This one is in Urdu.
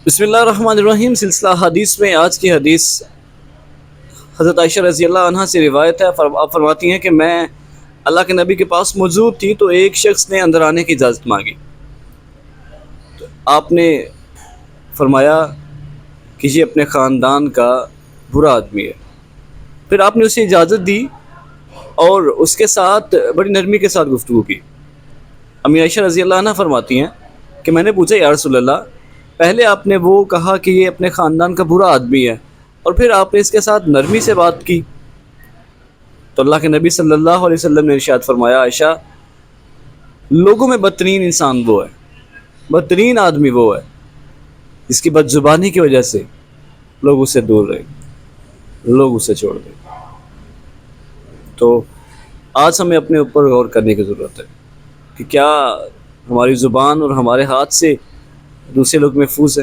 بسم اللہ الرحمن الرحیم۔ سلسلہ حدیث میں آج کی حدیث حضرت عائشہ رضی اللہ عنہا سے روایت ہے۔ آپ فرماتی ہیں کہ میں اللہ کے نبی کے پاس موجود تھی تو ایک شخص نے اندر آنے کی اجازت مانگی، تو آپ نے فرمایا کہ یہ اپنے خاندان کا برا آدمی ہے۔ پھر آپ نے اسے اجازت دی اور اس کے ساتھ بڑی نرمی کے ساتھ گفتگو کی۔ امی عائشہ رضی اللہ عنہ فرماتی ہیں کہ میں نے پوچھا یا رسول اللہ، پہلے آپ نے وہ کہا کہ یہ اپنے خاندان کا برا آدمی ہے اور پھر آپ نے اس کے ساتھ نرمی سے بات کی، تو اللہ کے نبی صلی اللہ علیہ وسلم نے ارشاد فرمایا، عائشہ، لوگوں میں بدترین انسان وہ ہے، بدترین آدمی وہ ہے جس کی بد زبانی کی وجہ سے لوگ اسے دور رہیں، لوگ اسے چھوڑ دیں۔ تو آج ہمیں اپنے اوپر غور کرنے کی ضرورت ہے کہ کیا ہماری زبان اور ہمارے ہاتھ سے دوسرے لوگ محفوظ ہیں۔